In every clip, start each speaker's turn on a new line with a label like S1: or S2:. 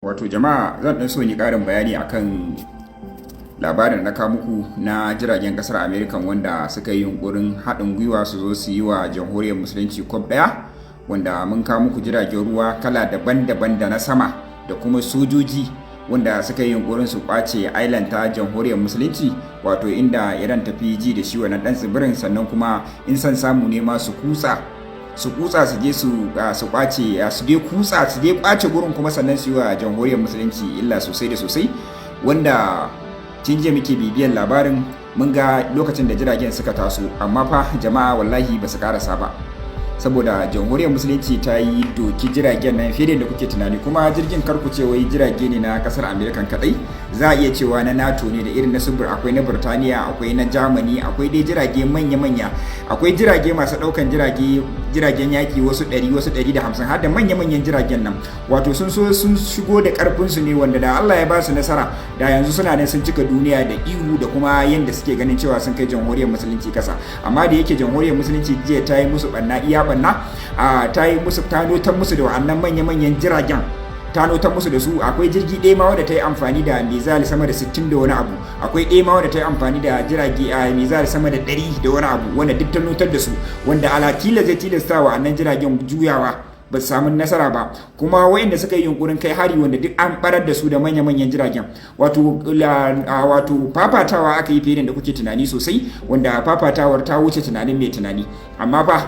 S1: Wato jama'a zan ɗan so yi ƙarin bayani akan labarin na muku na jiragen ƙasar Amerika wanda suka yi yunkurin haɗin gwiwa su zo su yi wa jamhuriyar musulunci kwab ɗaya, wanda mun kawo muku jiragen ruwa kala daban-daban da na sama da kuma sojoji wanda suka yi yunkurin su kwace island ta jamhuriyar musulunci, wato inda Iran tafi ji da shi wannan ɗan tsibirin, sannan kuma in san samu ne ma su kutsa su je su kwace su je kwace gurin, kuma sannan su yi wa jamhuriyar musulunci illa sosai da sosai, wanda tun jiya muke bibiyar labarin mun ga lokacin da jiragen suka taso, amma fa jama'a wallahi ba su karasa ba, saboda jamhuriyar musulunci ta yi doki jiragen nan fiye da kuke tunani. Kuma jirgin karku ce wai jirage ne na kasar Amerika kadai, za a iya cewa na NATO ne da irin na subur, akwai na Burtaniya, akwai na Germany, akwai dai jirage manya-manya, akwai jirage masu daukan jiragen yaki wasu 100 wasu 150 har da manya-manyan jiragen nan, wato sun shigo da karfin su ne, wanda da Allah ya ba su nasara da yanzu suna nan sun cika duniya da ihu da kuma yanda suke ganin cewa sun kai jamhuriyar musulunci kasa. Amma da yake jamhuriyar musulunci jiya ta yi musu banna iya banna, ta notar musu da wa'annan manya-manyan jiragen, ta notar musu da su. Akwai jirgi ɗaya ma wanda ta yi amfani da mizali sama da 60 da wani abu, akwai ɗaya ma wanda ta yi amfani da jirage a mizali sama da 100 da wani abu, wanda duk ta notar da su, wanda alatila zai tilasta wa'annan jiragen juyawa ba su samu nasara ba. Kuma wayanda suka yi yunkurin kai hari wanda duk an barar da su da manya-manyan jiragen, wato fafatawa aka yi fiye da kuke tunani sosai, wanda fafatawar ta wuce tunanin mai tunani. Amma fa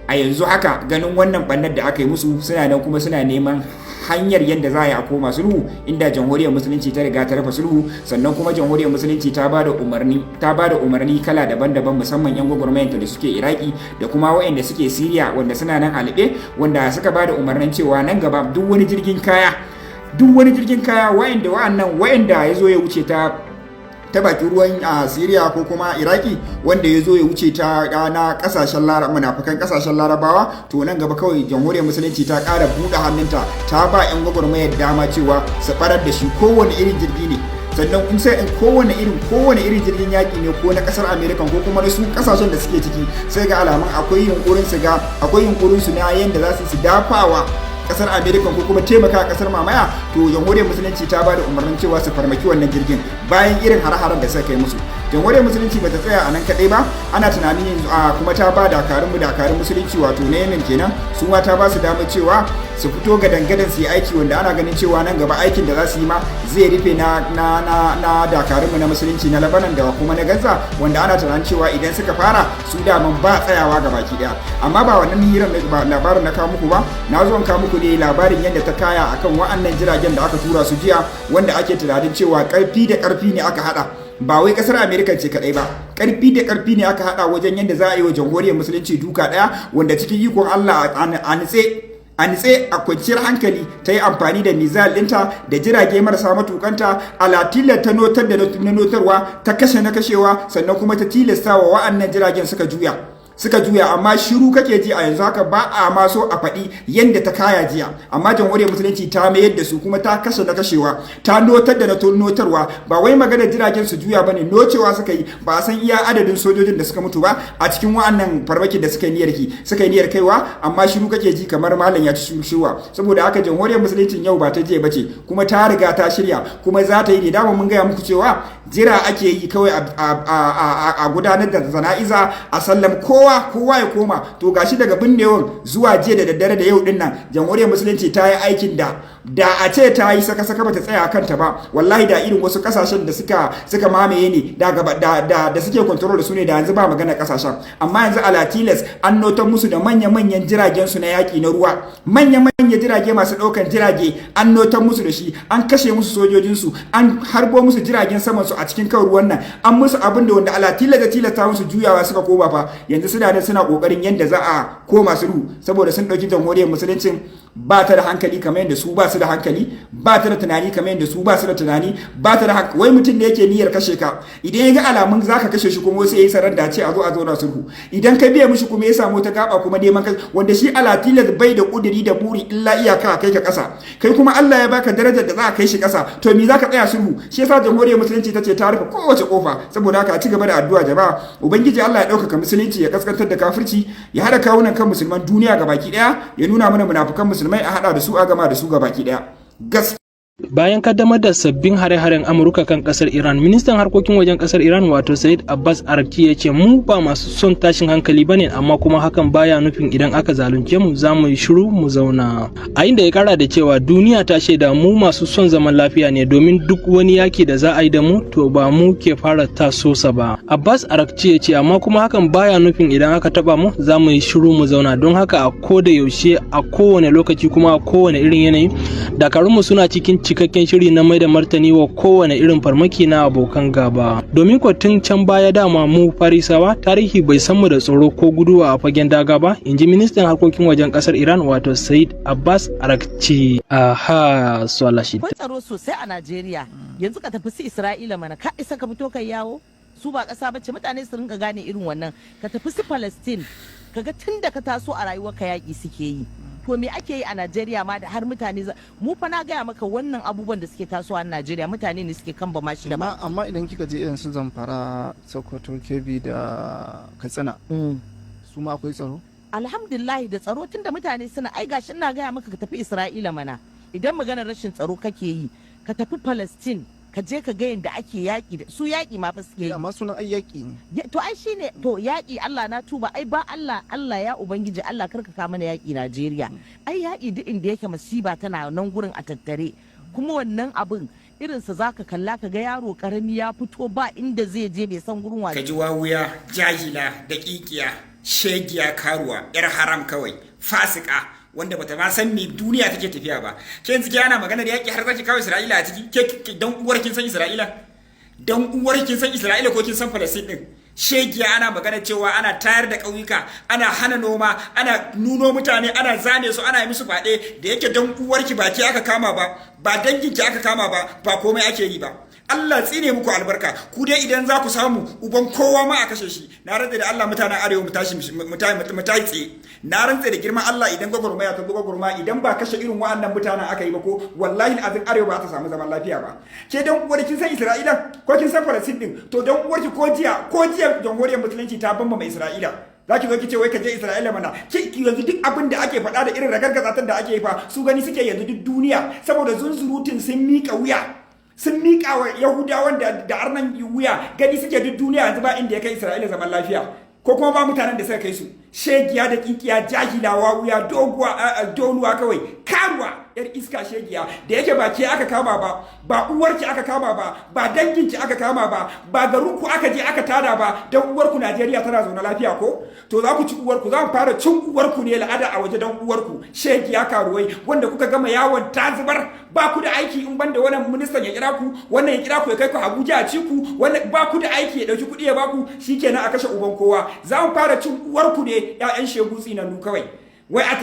S1: a yanzu haka ganin wannan bannar da aka yi musu, suna nan kuma suna neman hanyar yadda za a yi a koma sulhu, inda jamhuriyar musulunci ta riga ta rufe sulhu, sannan kuma jamhuriyar musulunci ta ba da umarni kala daban-daban, musamman yan gwagwarmayanta da suke Iraki da kuma wayanda suke Siriya wanda suna nan alibe, wanda suka ba da umarnin cewa nan gaba duk wani jirgin kaya wayanda ya zo ya wuce ta bakin ruwan a Siriya ko kuma Iraki, wanda ya zo ya wuce ta na kasashen munafukan kasashen Larabawa, to nan gaba kawai jamhuriyar musulunci ta ƙara buɗe hannunta, ta ba 'yan gwagwarmayar dama cewa su farar da shi kowane irin jirgi ne. Sannan in sai kowane irin jirgin yaƙi ne, ko na ƙasar Amerika ko kuma na su ƙasashen da suke ciki, sai ga alamun akwai yunkurin su na yanda za su dafawa kasar Amerika ko kuma taimaka kasar mamaya. To jamhuriyar musulunci ta ba da umarnin cewa su farmaki wannan jirgin bayan irin har-haren da suka kai musu. Jamhuriyar musulunci bata tsaya a nan kadai ba, ana tunanin yanzu kuma ta ba dakarun musulunci wato na Yemen kenan, su ma ta ba su damar cewa su fito ga dangadan su yi aiki, wanda ana ganin cewa nan gaba aikin da za su yi ma zai rufe na dakarun na musulunci na Lebanon da kuma na Gaza, wanda ana tunanin cewa idan suka fara su daman ba tsayawa ga baki daya. Amma ba wannan hirar labarin na kawo muku ba, na zo kawo muku ne labarin yadda ta kaya akan wa'annan jiragen da aka tura su jiya, wanda ake tunanin cewa karfi da karfi ne aka hada, ba wai kasar Amerika ce kadai ba, karfi da karfi ne aka hada wajen yadda za a yi wa jamhuriyar musulunci duka daya, wanda cikin ikon Allah a nitse a kwanciyar hankali ta yi amfani da mizal ɗinta da jirage marasa matukanta, alatilar ta notar da notarwa, ta kashe na kashewa, sannan kuma ta tilasta wa wa'annan jiragen suka juya. Amma shiru kake ji a yanzu haka, ba a ma so a faɗi yadda ta kaya jiya. Amma jamhuriyar musulunci ta mayar da su, kuma ta kashe na kashewa, ta notar da notarwa. Ba wai maganar jiragen su juya bane, nocewa suka yi. Ba a san iya adadin sojojin da suka mutu ba a cikin wa'annan farmakin da suka yi niyyar kaiwa, amma shiru kake ji kamar malam ya ci shuwa. Saboda haka jamhuriyar musulunci yau ba ta je bace, kuma ta riga ta shirya, kuma za ta yi ne. Dama mun gaya muku cewa jira ake yi kawai a gudanar da zana'iza, a sallam kowa ya koma. To gashi daga binnewan zuwa jiya da daddare da yau din nan, jamhuriyar musulunci ta yi aikin da a ce ta yi saka bata tsaya a kanta ba, wallahi da irin wasu kasashen da suka mamaye ne da suke control da su ne, da yanzu ba magana kasashen. Amma yanzu alatilas an notar musu da manya-manyan jiragen su na yaki na ruwa, manya-manyan jirage masu daukan jirage, an notar musu da shi, an kashe musu sojojinsu, an harbo musu jiragen saman su a cikin kan ruwan nan, an musu abin da wanda alatilas da tilasta musu juyawa suka koma fa. Yanzu suna kokarin yadda za a koma sulhu, saboda sun dauki jamhuriyar musulunci ba ta da hankali kamar yadda su ba su da hankali, ba ta da tunani kamar yadda su ba su da tunani, ba ta da hankali. Wai mutum da yake niyyar kashe ka, idan ya ga alamun zaka kashe shi kuma sai yayi sarar da ce a zo na sulhu, idan ka biya mishi kuma ya samu ta gaba kuma neman wanda shi alatila bai da kudiri da buri illa iyaka kai ka kasa, kai kuma Allah ya baka darajar da za ka kai shi kasa, to me zaka tsaya sulhu? Shi yasa jamhuriyar musulunci tace ta rufe kowace kofa. Saboda haka a ci gaba da addu'a jama'a, ubangiji Allah ya dauka musulunci, ya kaskantar da kafirci, ya hada kawunan kan musulman duniya gabaki daya, ya nuna mana munafukan musulmai a hada da su, a gama da su gabaki daya.
S2: Bayan kaddamar da sabbin hare-haren Amurka kan kasar Iran, ministan harkokin wajen kasar Iran wato Said Abbas Arki ya ce mu ba masu son tashin hankali bane, amma kuma hakan baya nufin idan aka zalunce mu za mu yi shiru mu zauna. A inda ya kara da cewa duniya ta shaida mu masu son zaman lafiya ne, domin duk wani yaki da za a yi da mu to ba mu ke fara taso sa ba. Abbas Arki ya ce amma kuma hakan baya nufin idan aka taba mu za mu yi shiru mu zauna. Don haka a koda yaushe, a kowane lokaci, kuma a kowane irin yanayi, dakarunmu suna cikin cikakken shiri na mai da martani wa kowane irin farmaki na abokan gaba. Domin ko tun can baya dama mu Farisawa tarihi bai san mu da tsoro ko guduwa a fagen daga ba, inji ministan harkokin wajen kasar Iran wato Said Abbas Arakci. Aha, swalashi.
S3: Akwai tsaro sosai a Najeriya. Yanzu ka tafi su Isra'ila mana, ka isa ka fito kai yawo? Su ba ƙasa bace, mutane su rinka gane irin wannan. Ka tafi su Palestine, kaga tun da ka taso a rayuwarka yaƙi suke yi. To me ake yi a Najeriya ma da har mutane mu fa na gaya maka wannan abubuwan da suke tasowa a Najeriya mutane ne suke kan bama shi da ba.
S4: Amma idan kika je irin su Zamfara, Sokoto, Kebbi da Katsina, su ma akwai tsaro?
S3: Alhamdulillah da tsaro, tunda mutane suna ai gashi ina gaya maka ka tafi Isra'ila mana. Idan maganar rashin tsaro kake yi, ka tafi Palestine, ka je ka ga yadda ake yaƙi da su, yaƙi ma fa suke yi.
S4: Amma sunan ai yaƙi ne.
S3: To ai shine to yaƙi, Allah na tuba, ai ba Allah ya ubangiji Allah karka ka mana yaƙi Najeriya. Ai yaƙi duk inda yake masiba tana nan gurin a tattare, kuma wannan abin irinsa zaka kalla ka ga yaro karami ya fito ba inda zai je bai san gurin wa.
S1: Ka ji wawuya, jahila, daƙiƙiya, shegiya, karuwa, yar haram kawai, fasika, wanda bata ma san me duniya take tafiya ba. Ke yanzu ke ana magana da yaki har zaki kawo Isra'ila a ciki? Ke dan uwar kin san Isra'ila? Dan uwar kin san Isra'ila ko kin san Palestine din? Shegiya ana magana cewa ana tayar da ƙauyuka, ana hana noma, ana nuno mutane, ana zane su, ana yi musu faɗe. Da yake dan uwarki ba ki aka kama ba danginki aka kama ba komai ake yi ba. Allah tsine muku albarka. Ku dai idan za ku samu uban kowa ma a kashe shi. Na rantsa da Allah mutanen arewa mu tashi tsaye. Na rantsa da girman Allah idan gwagwarmaya ta gwagwarmaya, idan ba kashe irin wa'annan mutanen aka yi ba ko wallahi azin arewa ba ta samu zaman lafiya ba. Ke dan uwar kin san Isra'ila ko kin san Palestine din, to dan uwarki ko jiya jamhuriyar musulunci ta bamba mai Isra'ila. Zaki zo ki ce wai ka je Isra'ila mana. Ki yanzu duk abin da ake faɗa da irin ragargazatan da ake yi fa, su gani suke yanzu duk duniya saboda zunzurutun sun miƙa wuya. Sun miƙa wa Yahudawan da arnan wuya, gani suke duk duniya yanzu ba inda ya kai Isra'ila zaman lafiya, ko kuma ba mutanen da suka kai su. Shegiya da kinkiya, jahilawa wuya, donuwa kawai, karuwa, yar iska shegiya, da yake ba ke aka kama ba uwarki aka kama ba danginki aka kama ba garinku aka je aka tada ba, dan uwarku Najeriya tana zaune lafiya ko? To za ku ci uwarku, za mu fara cin uwarku ne la'ada a waje dan uwarku, shegiya karuwai, wanda kuka gama yawon tazubar, ba ku da aiki in banda wannan ministan ya kira ku, wannan ya kira ku ya kai ku Abuja a ci ku, wannan ba ku da aiki ya dauki kuɗi ya ba ku, shikenan a kashe uban kowa. Za mu fara cin uwarku ne, ƴaƴan shegu tsinannu kawai. Wai a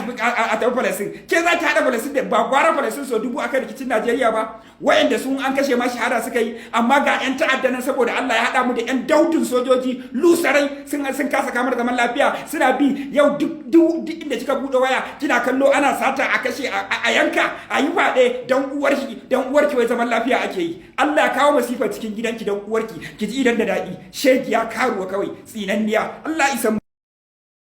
S1: tafi Palestine, ke za ta haɗa Palestine da ba gwara Palestine so dubu akan rikicin Najeriya ba, wayanda sun an kashe ma shahada suka yi, amma ga 'yan ta'adda nan saboda Allah ya haɗa mu da 'yan daudun sojoji lusarai sun kasa kamar zaman lafiya, suna bi yau duk inda kika buɗe waya kina kallo ana sata a kashe a yanka a yi faɗe dan uwarki wai zaman lafiya ake yi. Allah ya kawo masifa cikin gidanki dan uwarki, ki ji idan da daɗi, shegiya karuwa kawai tsinanniya. Allah isa